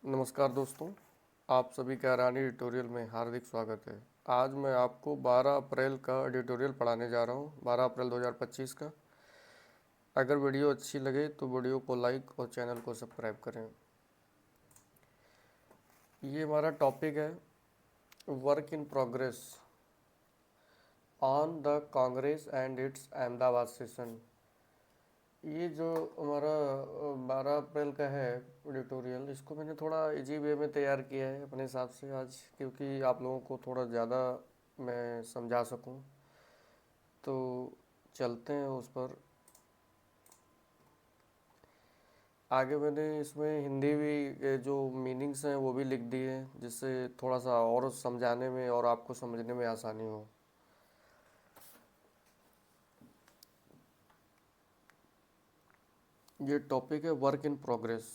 नमस्कार दोस्तों, आप सभी का रानी एडिटोरियल में हार्दिक स्वागत है। आज मैं आपको 12 अप्रैल का एडिटोरियल पढ़ाने जा रहा हूँ, 12 अप्रैल 2025 का। अगर वीडियो अच्छी लगे तो वीडियो को लाइक और चैनल को सब्सक्राइब करें। ये हमारा टॉपिक है work in progress on the Congress and it's Ahmedabad session. ये जो हमारा 12 अप्रैल का है एडिटोरियल, इसको मैंने थोड़ा इजी वे में तैयार किया है अपने हिसाब से आज, क्योंकि आप लोगों को थोड़ा ज़्यादा मैं समझा सकूं। तो चलते हैं उस पर आगे। मैंने इसमें हिंदी भी जो मीनिंग्स हैं वो भी लिख दिए हैं, जिससे थोड़ा सा और समझाने में और आपको समझने में आसानी हो। ये टॉपिक है वर्क इन प्रोग्रेस,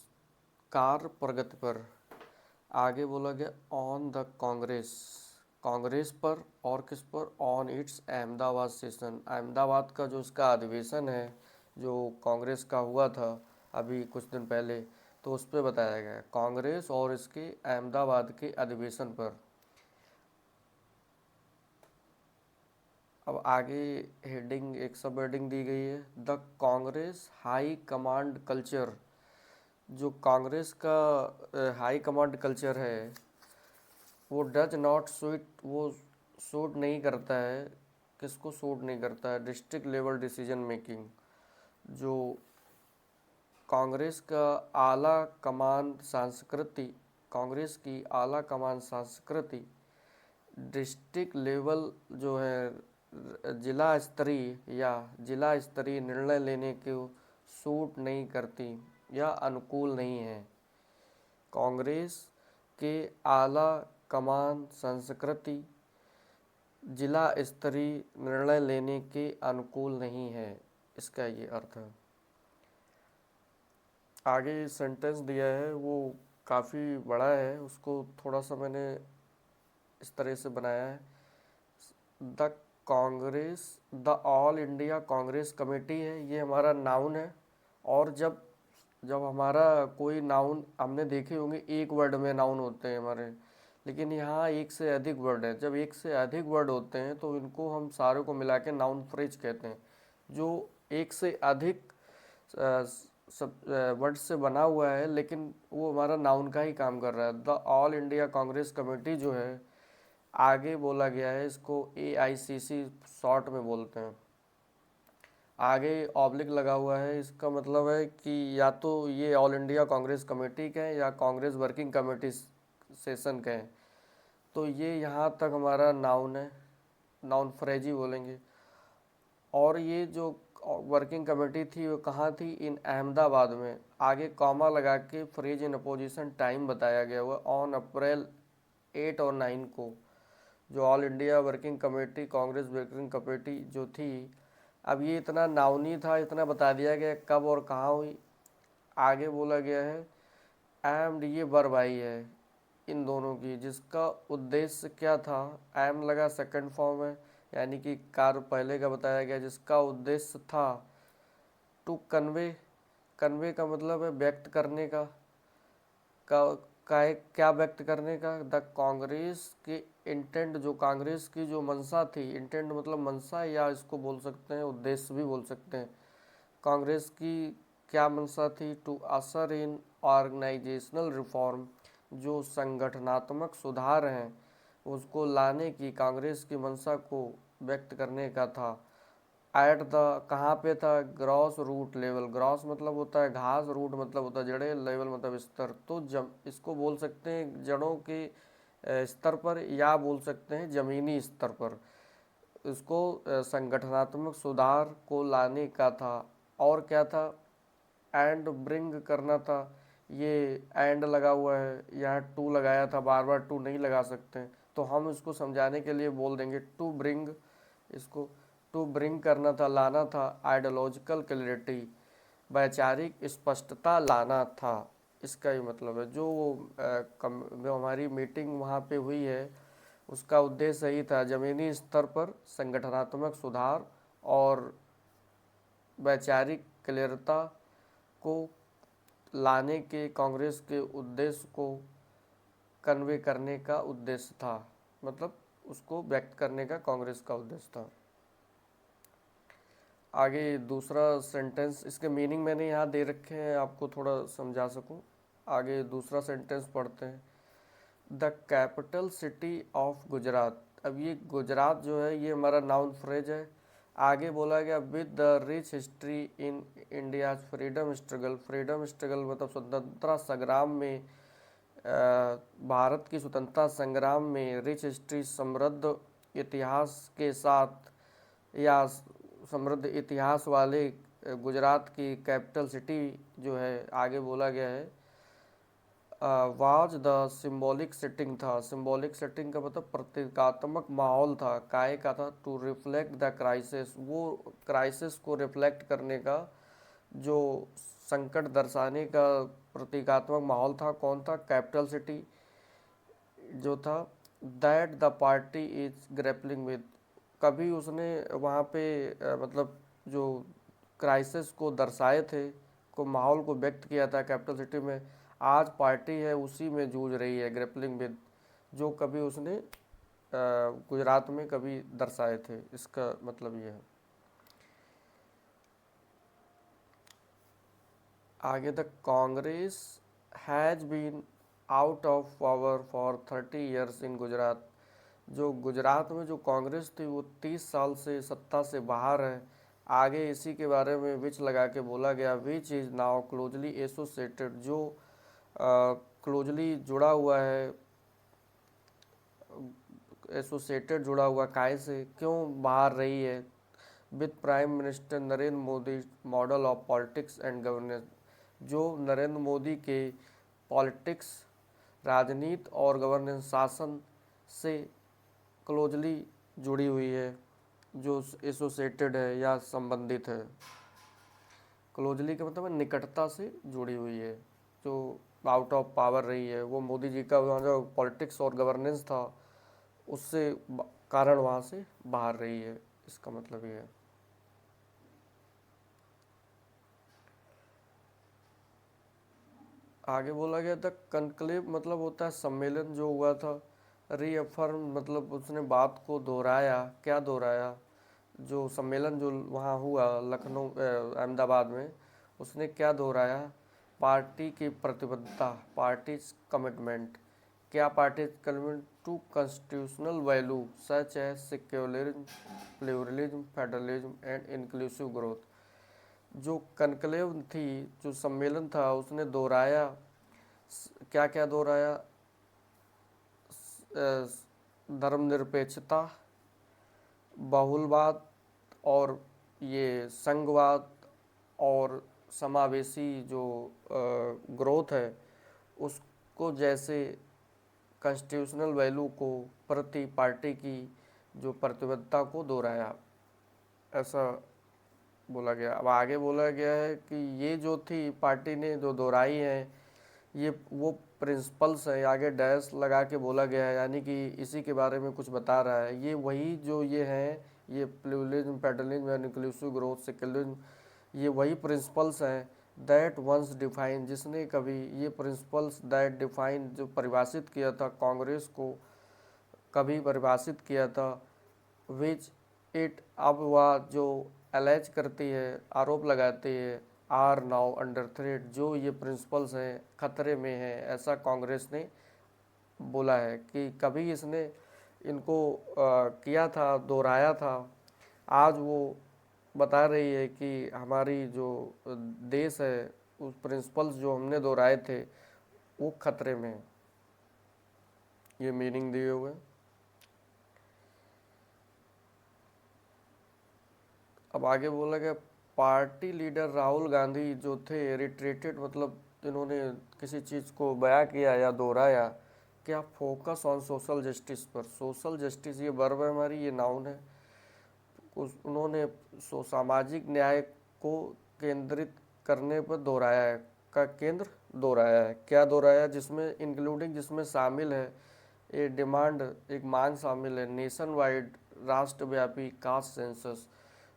कार्य प्रगति पर। आगे बोला गया ऑन द कांग्रेस, कांग्रेस पर और किस पर, on it's Ahmedabad session. Ahmedabad का जो इसका अधिवेशन है, जो कांग्रेस का हुआ था अभी कुछ दिन पहले, तो उस पर बताया गया है कांग्रेस और इसके अहमदाबाद के अधिवेशन पर। अब आगे हेडिंग, एक सब हेडिंग दी गई है, the Congress high command culture. जो कांग्रेस का हाई कमांड कल्चर है वो डज नॉट सूट, वो सूट नहीं करता है। किसको सूट नहीं करता है? District level decision making. जो कांग्रेस का आला कमान संस्कृति, कांग्रेस की आला कमान संस्कृति डिस्ट्रिक्ट लेवल जो है, जिला स्तरीय या जिला स्तरीय निर्णय लेने को सूट नहीं करती या अनुकूल नहीं है। कांग्रेस के आला कमान संस्कृति जिला स्तरीय निर्णय लेने के अनुकूल नहीं है, इसका ये अर्थ है। आगे सेंटेंस दिया है वो काफ़ी बड़ा है, उसको थोड़ा सा मैंने इस तरह से बनाया है। The Congress, the all India Congress committee है, ये हमारा नाउन है। और जब जब हमारा कोई नाउन, हमने देखे होंगे एक वर्ड में नाउन होते हैं हमारे, लेकिन यहाँ एक से अधिक वर्ड है। जब एक से अधिक वर्ड होते हैं तो इनको हम सारे को मिला के नाउन फ्रेज कहते हैं। जो एक से अधिक सब वर्ड से बना हुआ है, लेकिन वो हमारा नाउन का ही काम कर रहा है। The all India Congress committee जो है, आगे बोला गया है इसको AICC शॉर्ट में बोलते हैं। आगे ऑब्लिक लगा हुआ है, इसका मतलब है कि या तो ये ऑल इंडिया कांग्रेस कमेटी के हैं या कांग्रेस वर्किंग कमेटी सेशन के हैं। तो ये यहाँ तक हमारा नाउन है, नाउन फ्रेज ही बोलेंगे। और ये जो वर्किंग कमेटी थी वो कहाँ थी? इन अहमदाबाद में। आगे कॉमा लगा के फ्रेज इन अपोजिशन टाइम बताया गया हुआ, ऑन अप्रैल 8 और 9 को। जो all India working committee, Congress working committee जो थी, अब ये इतना नाउनी था, इतना बता दिया गया कब और कहाँ हुई। आगे बोला गया है एंड, ये वर्ब आई है इन दोनों की, जिसका उद्देश्य क्या था? एम लगा, सेकंड फॉर्म है, यानी कि कार्य पहले का बताया गया, जिसका उद्देश्य था टू कन्वे। कन्वे का मतलब है व्यक्त करने का क्या व्यक्त करने का? द कांग्रेस के इंटेंट, जो कांग्रेस की जो मंशा थी, इंटेंट मतलब मंशा, या इसको बोल सकते हैं उद्देश्य भी बोल सकते हैं। कांग्रेस की क्या मंशा थी? टू असर इन ऑर्गेनाइजेशनल रिफॉर्म, जो संगठनात्मक सुधार हैं उसको लाने की कांग्रेस की मंशा को व्यक्त करने का था। एट द, कहाँ पे था? Gross root level. ग्रॉस मतलब होता है घास, रूट मतलब होता है जड़े, लेवल मतलब स्तर। तो इसको बोल सकते हैं जड़ों के स्तर पर, या बोल सकते हैं ज़मीनी स्तर पर। इसको संगठनात्मक सुधार को लाने का था। और क्या था? एंड ब्रिंग करना था। ये एंड लगा हुआ है, यहाँ टू लगाया था, बार बार टू नहीं लगा सकते, तो हम इसको समझाने के लिए बोल देंगे टू ब्रिंग। इसको टू ब्रिंग करना था, लाना था आइडियोलॉजिकल क्लैरिटी, वैचारिक स्पष्टता लाना था। इसका ही मतलब है। जो हमारी मीटिंग वहाँ पे हुई है, उसका उद्देश्य यही था, ज़मीनी स्तर पर संगठनात्मक सुधार और वैचारिक क्लियरता को लाने के कांग्रेस के उद्देश्य को कन्वे करने का उद्देश्य था, मतलब उसको व्यक्त करने का कांग्रेस का उद्देश्य था। आगे दूसरा सेंटेंस, इसके मीनिंग मैंने यहाँ दे रखे हैं आपको थोड़ा समझा सकूं। आगे दूसरा सेंटेंस पढ़ते हैं। The capital city of Gujarat. अब ये गुजरात जो है ये हमारा नाउन फ्रेज है। आगे बोला गया with the rich history in India freedom struggle. Freedom struggle मतलब स्वतंत्रता संग्राम में, भारत की स्वतंत्रता संग्राम में रिच हिस्ट्री समृद्ध इतिहास के साथ, या समृद्ध इतिहास वाले गुजरात की कैपिटल सिटी जो है, आगे बोला गया है वाज द सिम्बॉलिक सेटिंग था। सिम्बॉलिक सेटिंग का मतलब प्रतीकात्मक माहौल था। काय का था? To reflect the crisis. वो क्राइसिस को रिफ्लेक्ट करने का, जो संकट दर्शाने का प्रतीकात्मक माहौल था। कौन था? कैपिटल सिटी जो था। That the party is grappling with. कभी उसने वहाँ पे मतलब जो क्राइसिस को दर्शाए थे, को माहौल को व्यक्त किया था कैपिटल सिटी में, आज पार्टी है उसी में जूझ रही है, ग्रेपलिंग विद, जो कभी उसने गुजरात में कभी दर्शाए थे। इसका मतलब ये है। आगे, the Congress has been out of power for 30 years in Gujarat. जो गुजरात में जो कांग्रेस थी वो 30 साल से सत्ता से बाहर है। आगे इसी के बारे में विच लगा के बोला गया, which is now closely associated, जो क्लोजली जुड़ा हुआ है, एसोसिएटेड जुड़ा हुआ काय से, क्यों बाहर रही है, with prime minister Narendra Modi model of politics and governance. जो नरेंद्र मोदी के पॉलिटिक्स, राजनीति और गवर्नेंस, शासन से क्लोजली जुड़ी हुई है, जो एसोसिएटेड है या संबंधित है। क्लोजली का मतलब निकटता से जुड़ी हुई है। जो आउट ऑफ पावर रही है, वो मोदी जी का वहाँ जो पॉलिटिक्स और गवर्नेंस था उससे कारण वहाँ से बाहर रही है। इसका मतलब ये है। आगे बोला गया था कनक्लेव मतलब होता है सम्मेलन जो हुआ था। रीअफर्म मतलब उसने बात को दोहराया। क्या दोहराया? जो सम्मेलन जो वहाँ हुआ लखनऊ अहमदाबाद में, उसने क्या दोहराया? पार्टी की प्रतिबद्धता, पार्टी कमिटमेंट। क्या party commitment? To constitutional value such है secularism, pluralism, federalism and inclusive growth. जो कनक्लेव थी, जो सम्मेलन था, उसने दोहराया, क्या क्या दोहराया? धर्मनिरपेक्षता, बहुलवाद और ये संघवाद और समावेशी जो ग्रोथ है उसको, जैसे कॉन्स्टिट्यूशनल वैल्यू को प्रति पार्टी की जो प्रतिबद्धता को दोहराया, ऐसा बोला गया। अब आगे बोला गया है कि ये जो थी पार्टी ने जो दोहराई है, ये वो प्रिंसिपल्स है। आगे डैश लगा के बोला गया है, यानी कि इसी के बारे में कुछ बता रहा है। ये वही जो ये हैं, ये pluralism, federalism and inclusive growth, secularism, ये वही प्रिंसिपल्स हैं दैट वंस डिफाइन, जिसने कभी ये प्रिंसिपल्स दैट डिफाइन जो परिभाषित किया था कांग्रेस को, कभी परिभाषित किया था, विच इट अब वह जो एलेज करती है, आरोप लगाती है, आर नाउ अंडर थ्रेट, जो ये प्रिंसिपल्स हैं खतरे में हैं, ऐसा कांग्रेस ने बोला है कि कभी इसने इनको किया था, दोहराया था। आज वो बता रही है कि हमारी जो देश है, उस प्रिंसिपल्स जो हमने दोहराए थे वो खतरे में है। ये मीनिंग दिए हुए। अब आगे बोला गया पार्टी लीडर राहुल गांधी जो थे रिट्रेटेड, मतलब इन्होंने किसी चीज़ को बयां किया या दोहराया। क्या? फोकस ऑन सोशल जस्टिस पर। सोशल जस्टिस ये वर्ब है हमारी, ये नाउन है। उन्होंने सामाजिक न्याय को केंद्रित करने पर दोहराया है, का केंद्र दोहराया है। क्या दोहराया? जिसमें इंक्लूडिंग, जिसमें शामिल है ए डिमांड, एक मांग शामिल है, नेशन वाइड, राष्ट्रव्यापी कास्ट सेंसस,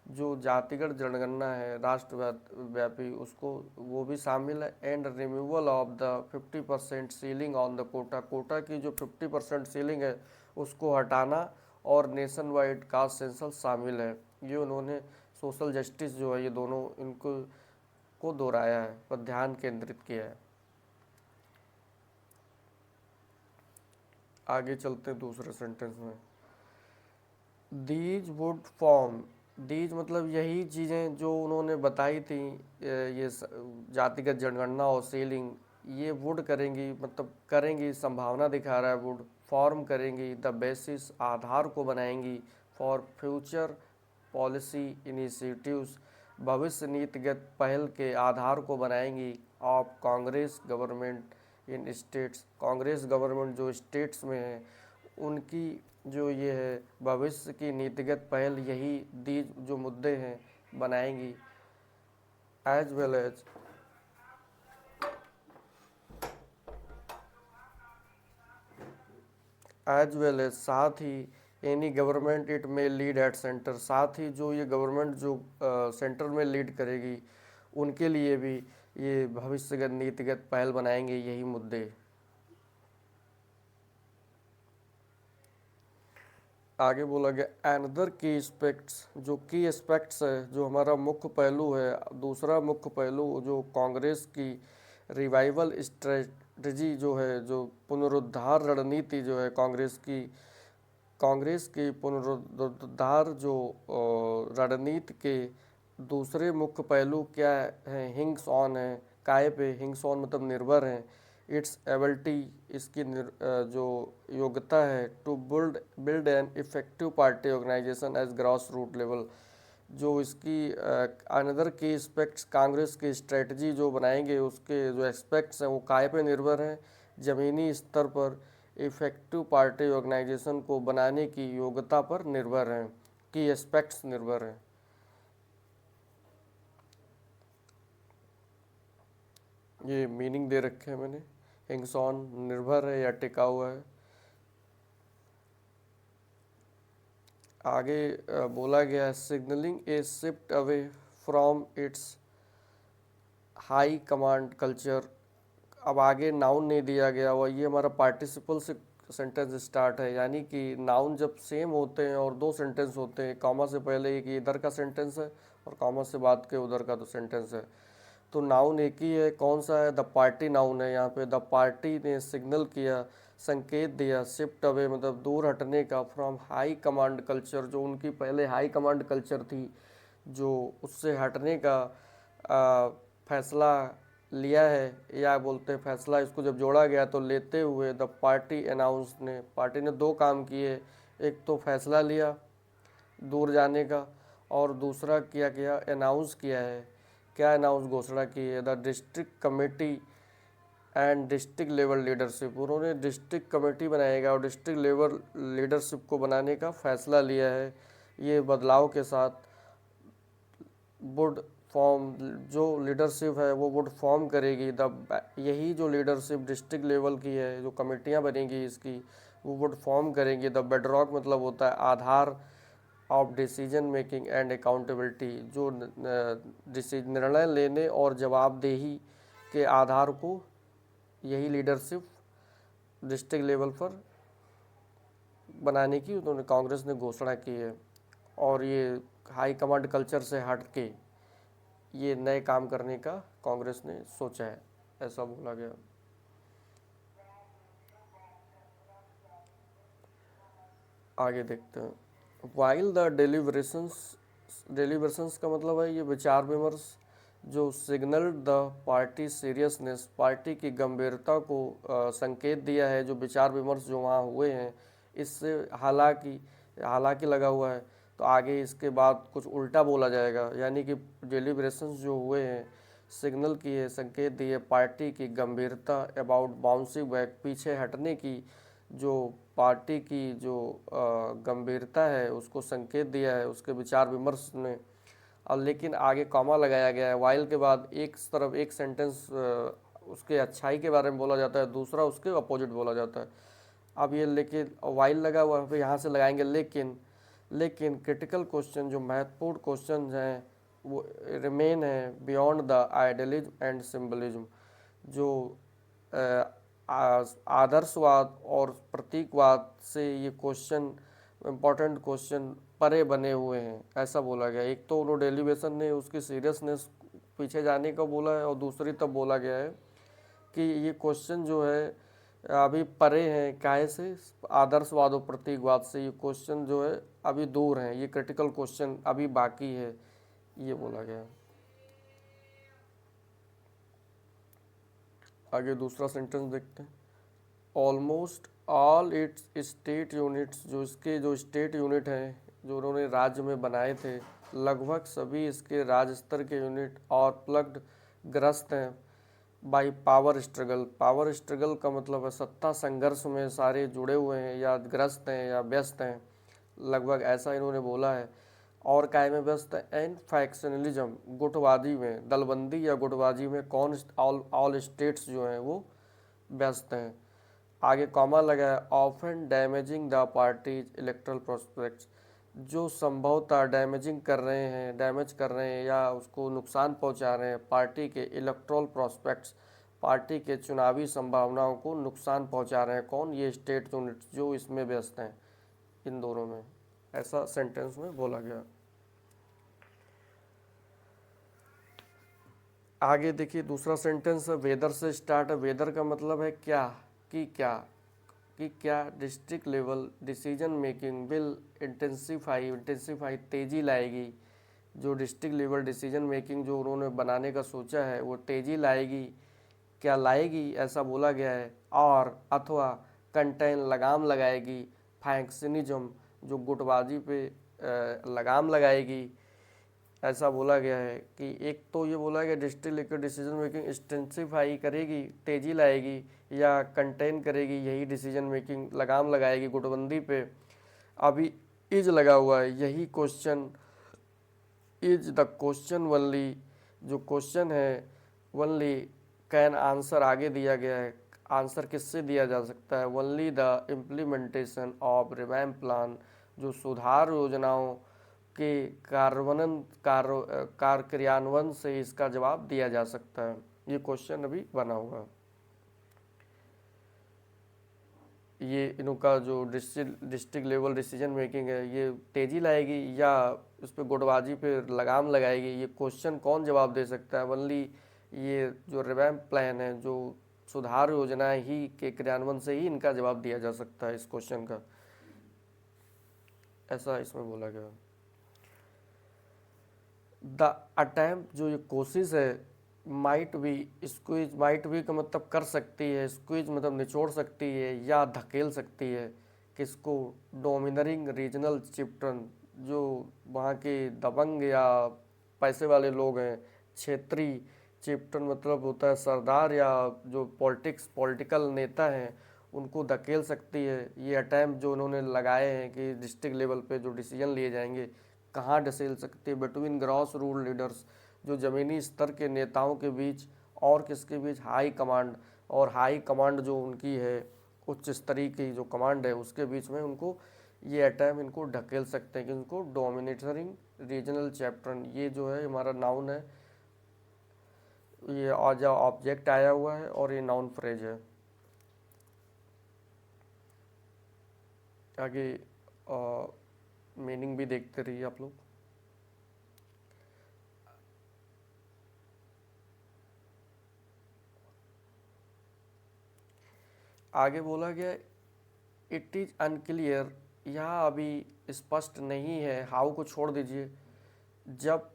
जो जातिगत जनगणना है राष्ट्रव्यापी, उसको वो भी शामिल है। And removal of the 50% ceiling on the quota, quota की जो 50% सीलिंग है उसको हटाना, और नेशन वाइड कास्ट सेंसस शामिल है। ये उन्होंने सोशल जस्टिस जो है, ये दोनों इनको को दोहराया है, पर ध्यान केंद्रित किया है। आगे चलते हैं दूसरे सेंटेंस में। दीज वुड फॉर्म, दीज मतलब यही चीज़ें जो उन्होंने बताई थी, ये जातिगत जनगणना और सीलिंग, ये वुड करेंगी, मतलब करेंगी, संभावना दिखा रहा है। वुड फॉर्म करेंगी द बेसिस, आधार को बनाएंगी, फॉर फ्यूचर पॉलिसी इनिशिएटिव्स, भविष्य नीतिगत पहल के आधार को बनाएंगी, of Congress government in states, Congress government जो स्टेट्स में है उनकी जो ये है भविष्य की नीतिगत पहल, यही दी जो मुद्दे हैं बनाएंगी। एज वेल एज साथ ही, एनी गवर्नमेंट इट में लीड एट सेंटर, साथ ही जो ये गवर्नमेंट जो सेंटर में लीड करेगी उनके लिए भी ये भविष्यगत नीतिगत पहल बनाएंगे, यही मुद्दे। आगे बोला गया एनदर की एस्पेक्ट्स, जो की एस्पेक्ट्स है, जो हमारा मुख्य पहलू है, दूसरा मुख्य पहलू जो कांग्रेस की रिवाइवल स्ट्रेटजी जो है, जो पुनरुद्धार रणनीति जो है कांग्रेस की पुनरुद्धार जो रणनीति के दूसरे मुख्य पहलू क्या है, हिंग्स ऑन है, काय पे हिंग्स ऑन मतलब निर्भर है, इट्स एबिलिटी, इसकी जो योग्यता है, to build an effective party organisation as grass root level, जो इसकी अनदर की एस्पेक्ट्स, कांग्रेस की स्ट्रेटजी जो बनाएंगे उसके जो एस्पेक्ट्स हैं वो काय पे निर्भर हैं, ज़मीनी स्तर पर इफेक्टिव पार्टी ऑर्गेनाइजेशन को बनाने की योग्यता पर निर्भर हैं, की एस्पेक्ट्स निर्भर हैं। ये मीनिंग दे रखे हैं मैंने, हिंग्स ऑन निर्भर है या टिका हुआ है। आगे बोला गया है signalling A shift away from its high command culture. अब आगे नाउन नहीं दिया गया हुआ, ये हमारा पार्टिसिपल से सेंटेंस स्टार्ट है, यानी कि नाउन जब सेम होते हैं और दो सेंटेंस होते हैं, कॉमा से पहले एक इधर का सेंटेंस है और कॉमा से बाद के उधर का तो सेंटेंस है, तो नाउन एक ही है। कौन सा है? द पार्टी नाउन है। यहाँ पे द पार्टी ने सिग्नल किया, संकेत दिया, शिफ्ट अवे मतलब दूर हटने का, फ्रॉम हाई कमांड कल्चर, जो उनकी पहले हाई कमांड कल्चर थी, जो उससे हटने का फैसला लिया है, या बोलते हैं फैसला, इसको जब जोड़ा गया तो लेते हुए द पार्टी अनाउंस ने, पार्टी ने दो काम किए, एक तो फैसला लिया दूर जाने का, और दूसरा किया गया अनाउंस किया है। क्या अनाउंस, घोषणा की है? The district committee and district level leadership, उन्होंने डिस्ट्रिक्ट कमेटी बनाएगा और डिस्ट्रिक्ट लेवल लीडरशिप को बनाने का फैसला लिया है। ये बदलाव के साथ वुड फॉर्म, जो लीडरशिप है वो वुड फॉर्म करेगी द, यही जो लीडरशिप डिस्ट्रिक्ट लेवल की है, जो कमेटियाँ बनेगी इसकी, वो वुड फॉर्म करेंगी द बेडरॉक मतलब होता है आधार, of decision making and accountability, जो निर्णय लेने और जवाबदेही के आधार को यही लीडरशिप डिस्ट्रिक्ट लेवल पर बनाने की उन्होंने, कांग्रेस ने घोषणा की है। और ये हाई कमांड कल्चर से हट के ये नए काम करने का कांग्रेस ने सोचा है, ऐसा बोला गया। आगे देखते हैं। वाइल द डेलीब्रेशंस का मतलब है ये विचार विमर्श, जो signal the party seriousness, party की गंभीरता को संकेत दिया है, जो विचार विमर्श जो वहाँ हुए हैं, इससे हालांकि हालांकि लगा हुआ है, तो आगे इसके बाद कुछ उल्टा बोला जाएगा, यानी कि डेलीब्रेशंस जो हुए हैं, सिग्नल किए, संकेत दिए पार्टी की गंभीरता, अबाउट बाउंसिंग बैक, पीछे हटने की, जो पार्टी की जो गंभीरता है उसको संकेत दिया है उसके विचार विमर्श में। और लेकिन आगे कॉमा लगाया गया है, वाइल के बाद एक तरफ एक सेंटेंस उसके अच्छाई के बारे में बोला जाता है, दूसरा उसके अपोजिट बोला जाता है। अब ये लेकिन वाइल लगा हुआ है, यहाँ से लगाएंगे लेकिन, लेकिन क्रिटिकल क्वेश्चन जो महत्वपूर्ण क्वेश्चन हैं वो रिमेन है beyond the idealism and symbolism, जो आदर्शवाद और प्रतीकवाद से ये क्वेश्चन इम्पोर्टेंट क्वेश्चन परे बने हुए हैं, ऐसा बोला गया। एक तो उन्होंने डेलीवेशन ने उसकी सीरियसनेस पीछे जाने का बोला है, और दूसरी तब बोला गया है कि ये क्वेश्चन जो है अभी परे हैं, काहे से, आदर्शवाद और प्रतीकवाद से ये क्वेश्चन जो है अभी दूर हैं, ये क्रिटिकल क्वेश्चन अभी बाकी है, ये बोला गया। आगे दूसरा सेंटेंस देखते हैं। Almost all it's state units, जो इसके जो स्टेट यूनिट हैं जो उन्होंने राज्य में बनाए थे, लगभग सभी इसके राज्य स्तर के यूनिट और प्लग्ड ग्रस्त हैं by power struggle. Power struggle का मतलब है सत्ता संघर्ष में सारे जुड़े हुए हैं या ग्रस्त हैं या व्यस्त हैं, लगभग ऐसा इन्होंने बोला है। और काय में व्यस्त है? एंड फैक्शनलिज्म, गुटवादी में, दलबंदी या गुटबाजी में कौन ऑल स्टेट्स जो हैं वो व्यस्त हैं। आगे कॉमा लगा है, often damaging the party's electoral prospects, जो संभवतः डैमेजिंग कर रहे हैं, डैमेज कर रहे हैं या उसको नुकसान पहुंचा रहे हैं पार्टी के इलेक्ट्रल प्रोस्पेक्ट्स, पार्टी के चुनावी संभावनाओं को नुकसान पहुंचा रहे हैं। कौन? ये स्टेट यूनिट्स जो इसमें व्यस्त हैं, इन दोनों में, ऐसा सेंटेंस में बोला गया। आगे देखिए दूसरा सेंटेंस है, वेदर से स्टार्ट है। वेदर का मतलब है क्या, कि क्या, कि क्या district level decision making will intensify तेज़ी लाएगी। जो डिस्ट्रिक्ट लेवल डिसीजन मेकिंग जो उन्होंने बनाने का सोचा है वो तेज़ी लाएगी, क्या लाएगी ऐसा बोला गया है। और अथवा कंटेन लगाम लगाएगी, फैक्शनिज्म जो गुटबाजी पे लगाम लगाएगी, ऐसा बोला गया है। कि एक तो ये बोला गया डिस्ट्रिक्ट लेकर डिसीजन मेकिंग इंटेंसिफाई करेगी, तेज़ी लाएगी, या कंटेन करेगी, यही डिसीजन मेकिंग लगाम लगाएगी गुटबंदी पे। अभी इज लगा हुआ है, यही question, is the question only, जो क्वेश्चन है वनली कैन आंसर आगे दिया गया है, आंसर किससे दिया जा सकता है? Only the implementation of revamp plan, जो सुधार योजनाओं के क्रियान्वयन से इसका जवाब दिया जा सकता है। ये क्वेश्चन अभी बना हुआ है। ये इनका जो डिस्ट्रिक्ट लेवल डिसीजन मेकिंग है ये तेज़ी लाएगी या उस पर गुटबाजी पे लगाम लगाएगी, ये क्वेश्चन कौन जवाब दे सकता है? वनली ये जो रिवैम्प प्लान है, जो सुधार योजनाएं ही के क्रियान्वयन से ही इनका जवाब दिया जा सकता है इस क्वेश्चन का, ऐसा इसमें बोला गया। द अटैम्प्ट, जो ये कोशिश है, might be squeeze, might be का मतलब कर सकती है, स्क्वीज मतलब निचोड़ सकती है या धकेल सकती है, किसको? डोमिनरिंग रीजनल चिप्टन, जो वहाँ के दबंग या पैसे वाले लोग हैं, क्षेत्रीय चिप्टन मतलब होता है सरदार या जो पॉलिटिकल नेता हैं, उनको धकेल सकती है। ये अटैम्प्ट जो उन्होंने लगाए हैं कि डिस्ट्रिक्ट लेवल पे जो डिसीजन लिए जाएंगे, कहाँ धकेल सकती है? बिटवीन ग्रॉस रूट लीडर्स, जो ज़मीनी स्तर के नेताओं के बीच, और किसके बीच? हाई कमांड, और हाई कमांड जो उनकी है, उच्च स्तरीय की जो कमांड है उसके बीच में उनको ये अटैम्प्ट इनको ढकेल सकते हैं कि उनको डोमिनेटरिंग रीजनल चैप्टर, ये जो है हमारा नाउन है, ये आज ऑब्जेक्ट आया हुआ है और ये नाउन फ्रेज है। आगे मीनिंग भी देखते रहिए आप लोग। आगे बोला गया इट इज़ अनक्लियर, यह अभी स्पष्ट नहीं है, हाउ को छोड़ दीजिए। जब,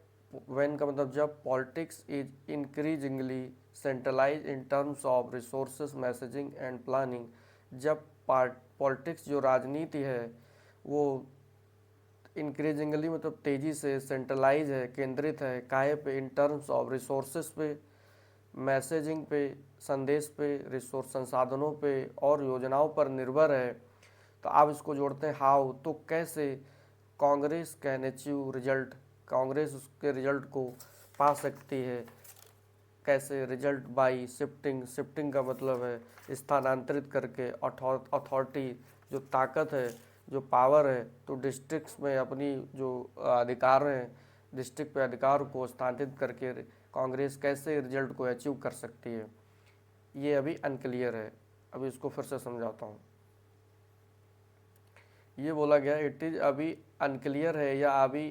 व्हेन का मतलब जब, politics is increasingly centralise in terms of resources messaging and planning, जब पॉलिटिक्स जो राजनीति है वो इंक्रीजिंगली मतलब तेज़ी से सेंट्रलाइज है, केंद्रित है, काहे पे? इन टर्म्स ऑफ रिसोर्सेज पे, मैसेजिंग पे, संदेश पे, रिसोर्स संसाधनों पे और योजनाओं पर निर्भर है। तो आप इसको जोड़ते हैं हाउ, तो कैसे? Congress can achieve result, Congress उसके रिजल्ट को पा सकती है, कैसे? रिजल्ट बाई शिफ्टिंग, शिफ्टिंग का मतलब है स्थानांतरित करके, अथॉरिटी जो ताकत है जो पावर है, तो डिस्ट्रिक्ट्स में अपनी जो अधिकार हैं, डिस्ट्रिक्ट पे अधिकार को स्थानांतरित करके कांग्रेस कैसे रिजल्ट को अचीव कर सकती है, ये अभी अनक्लियर है। अभी इसको फिर से समझाता हूँ। ये बोला गया इट इज अभी अनक्लियर है या अभी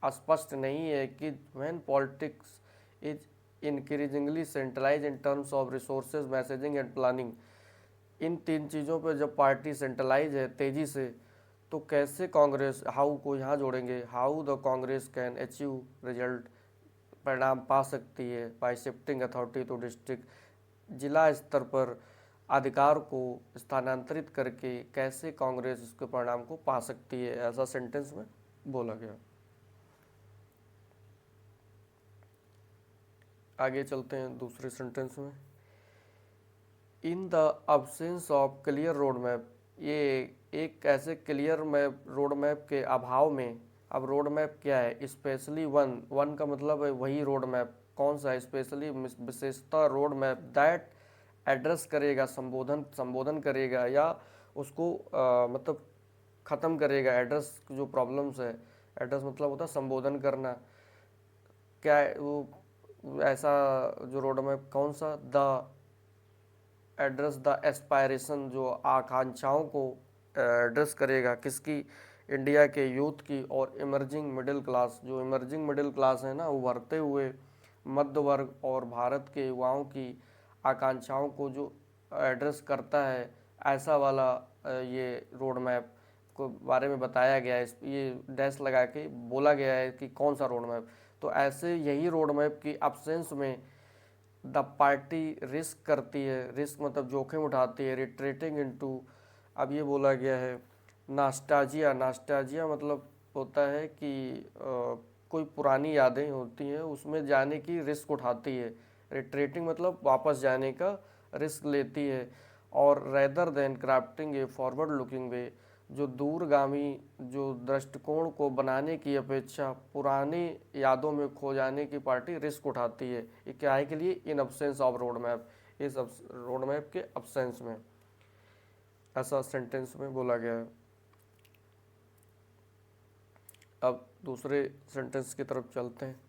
स्पष्ट नहीं है कि when politics is increasingly centralise in terms of resources, messaging and planning, इन तीन चीज़ों पर जब पार्टी सेंट्रलाइज है तेज़ी से, तो कैसे कांग्रेस, हाउ को यहाँ जोड़ेंगे, how the Congress can achieve result, परिणाम पा सकती है by shifting authority to district, जिला स्तर पर अधिकार को स्थानांतरित करके कैसे कांग्रेस इसके परिणाम को पा सकती है, ऐसा सेंटेंस में बोला गया। आगे चलते हैं दूसरे सेंटेंस में। In the absence of clear road map, ये एक ऐसे क्लियर मैप, रोड मैप के अभाव में, अब रोड मैप क्या है, स्पेशली वन, वन का मतलब है वही रोड मैप, कौन सा है, स्पेशली विशेषता रोड मैप दैट एड्रेस करेगा, संबोधन करेगा या उसको मतलब ख़त्म करेगा, एड्रेस जो प्रॉब्लम्स है, एड्रेस मतलब होता है संबोधन करना, क्या है वो ऐसा जो रोड मैप कौन सा, द एड्रेस द एस्पायरेशन, जो आकांक्षाओं को एड्रेस करेगा, किसकी, इंडिया के यूथ की, और इमर्जिंग मिडिल क्लास, जो इमर्जिंग मिडिल क्लास है ना, उभरते हुए मध्य वर्ग और भारत के युवाओं की आकांक्षाओं को जो एड्रेस करता है, ऐसा वाला ये रोड मैप को बारे में बताया गया है। ये डैश लगा के बोला गया है कि कौन सा रोड मैप, तो ऐसे यही रोड मैप की अब्सेंस में द पार्टी रिस्क करती है, रिस्क मतलब जोखिम उठाती है, रिट्रेटिंग इनटू, अब ये बोला गया है नास्टाजिया, नास्टाजिया मतलब होता है कि कोई पुरानी यादें होती हैं उसमें जाने की रिस्क उठाती है, रिट्रेटिंग मतलब वापस जाने का रिस्क लेती है, और रेदर देन क्राफ्टिंग ए फॉरवर्ड लुकिंग वे, जो दूरगामी जो दृष्टिकोण को बनाने की अपेक्षा पुरानी यादों में खो जाने की पार्टी रिस्क उठाती है। ये क्या है के लिए, इन अब्सेंस ऑफ रोड मैप, इस रोड मैप के अब्सेंस में, ऐसा सेंटेंस में बोला गया है। अब दूसरे सेंटेंस की तरफ चलते हैं।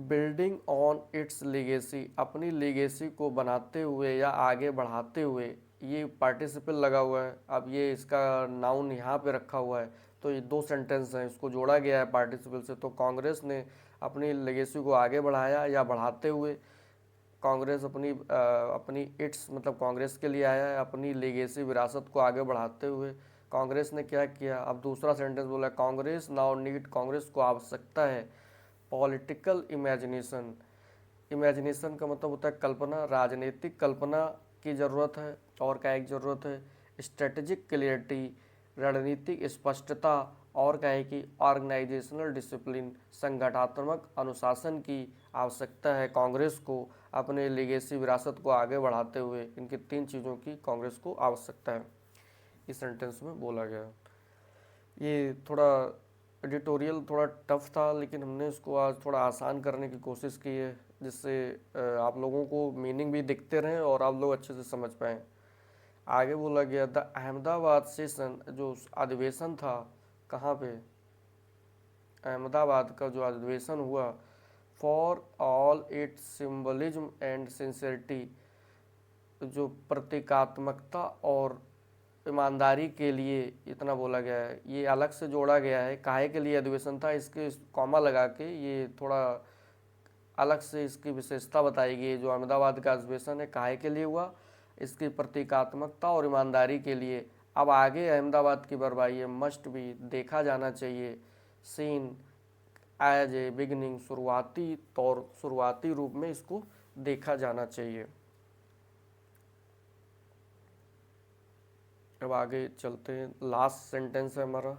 बिल्डिंग ऑन इट्स लीगेसी, अपनी लीगेसी को बनाते हुए या आगे बढ़ाते हुए, ये पार्टिसिपल लगा हुआ है, अब ये इसका नाउन यहाँ पे रखा हुआ है, तो ये दो सेंटेंस हैं, इसको जोड़ा गया है पार्टिसिपल से, तो कांग्रेस ने अपनी लीगेसी को आगे बढ़ाया या बढ़ाते हुए, कांग्रेस अपनी इट्स मतलब कांग्रेस के लिए आया है, अपनी लीगेसी विरासत को आगे बढ़ाते हुए कांग्रेस ने क्या किया। अब दूसरा सेंटेंस बोला, कांग्रेस नाउ नीड, कांग्रेस को आवश्यकता है पॉलिटिकल इमेजिनेशन, इमेजिनेशन का मतलब होता है कल्पना, राजनीतिक कल्पना की ज़रूरत है, और क्या एक ज़रूरत है, स्ट्रेटजिक क्लियरिटी, रणनीतिक स्पष्टता, और क्या है कि ऑर्गेनाइजेशनल डिसिप्लिन, संगठनात्मक अनुशासन की आवश्यकता है कांग्रेस को अपने लीगेसी विरासत को आगे बढ़ाते हुए, इनकी तीन चीज़ों की कांग्रेस को आवश्यकता है, इस सेंटेंस में बोला गया। ये थोड़ा एडिटोरियल थोड़ा टफ था, लेकिन हमने इसको आज थोड़ा आसान करने की कोशिश की है, जिससे आप लोगों को मीनिंग भी दिखते रहें और आप लोग अच्छे से समझ पाएँ। आगे बोला गया द अहमदाबाद सेशन, जो अधिवेशन था, कहाँ पे, अहमदाबाद का जो अधिवेशन हुआ, for all it's symbolism and sincerity, जो प्रतीकात्मकता और ईमानदारी के लिए इतना बोला गया है, ये अलग से जोड़ा गया है, काहे के लिए अधिवेशन था, इसके कॉमा लगा के ये थोड़ा अलग से इसकी विशेषता बताई गई, जो अहमदाबाद का अधिवेशन है काहे के लिए हुआ, इसकी प्रतीकात्मकता और ईमानदारी के लिए। अब आगे अहमदाबाद की बर्बादी मस्ट भी देखा जाना चाहिए, सीन एज ए बिगनिंग, शुरुआती रूप में इसको देखा जाना चाहिए। अब आगे चलते हैं, लास्ट सेंटेंस है हमारा।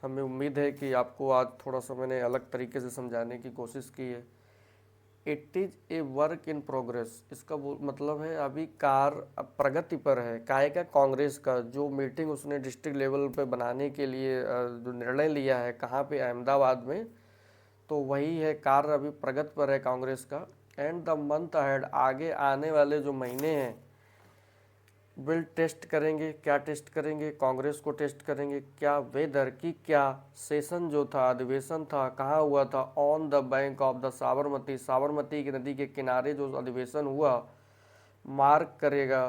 हमें उम्मीद है कि आपको आज थोड़ा सा मैंने अलग तरीके से समझाने की कोशिश की है। It is a work in progress, इसका मतलब है अभी कार्य प्रगति पर है, काहे का, कांग्रेस का जो मीटिंग उसने डिस्ट्रिक्ट लेवल पे बनाने के लिए जो निर्णय लिया है, कहाँ पे, अहमदाबाद में, तो वही है, कार्य अभी प्रगति पर है कांग्रेस का। एंड द मंथ अहेड, आगे आने वाले जो महीने हैं विल टेस्ट करेंगे, क्या टेस्ट करेंगे, कांग्रेस को टेस्ट करेंगे। क्या वेदर की क्या सेशन जो था, अधिवेशन था, कहाँ हुआ था, on the bank of the Sabarmati, Sabarmati की नदी के किनारे जो अधिवेशन हुआ, मार्क करेगा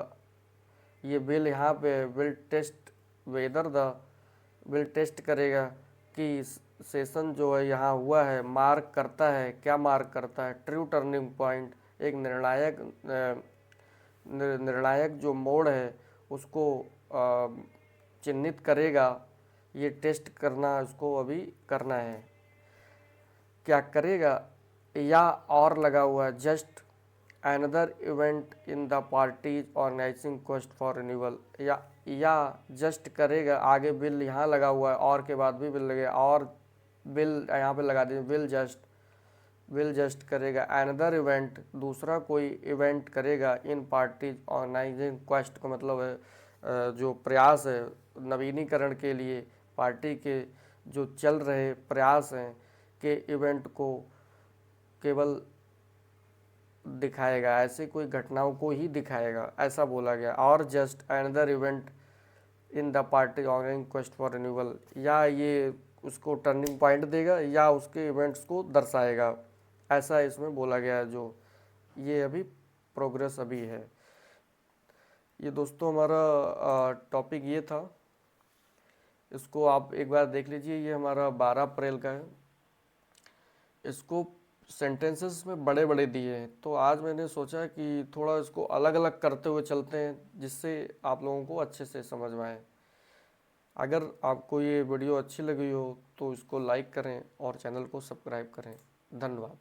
ये बिल यहाँ पे। Will test whether the, will test करेगा कि सेशन जो है यहाँ हुआ है, मार्क करता है, क्या मार्क करता है, ट्रू टर्निंग पॉइंट, एक निर्णायक जो मोड़ है उसको चिन्हित करेगा। ये टेस्ट करना उसको अभी करना है। क्या करेगा, या और लगा हुआ है, just another event in the party's organising quest for renewal, या जस्ट करेगा, आगे बिल यहाँ लगा हुआ है, और के बाद भी बिल लगेगा, और बिल यहाँ पे लगा दीजिए, विल जस्ट करेगा अनदर इवेंट, दूसरा कोई इवेंट करेगा, इन पार्टीज ऑर्गेनाइजिंग क्वेस्ट का मतलब है जो प्रयास है नवीनीकरण के लिए, पार्टी के जो चल रहे प्रयास हैं के इवेंट को केवल दिखाएगा, ऐसे कोई घटनाओं को ही दिखाएगा, ऐसा बोला गया। और just another event in the party organising quest for renewal, या ये उसको टर्निंग पॉइंट देगा या उसके इवेंट्स को दर्शाएगा, ऐसा इसमें बोला गया है। जो ये अभी प्रोग्रेस अभी है। ये दोस्तों हमारा टॉपिक ये था, इसको आप एक बार देख लीजिए। ये हमारा 12 अप्रैल का है। इसको सेंटेंसेस में बड़े बड़े दिए हैं, तो आज मैंने सोचा कि थोड़ा इसको अलग अलग करते हुए चलते हैं, जिससे आप लोगों को अच्छे से समझ में आए। अगर आपको ये वीडियो अच्छी लगी हो तो इसको लाइक करें और चैनल को सब्सक्राइब करें। धन्यवाद।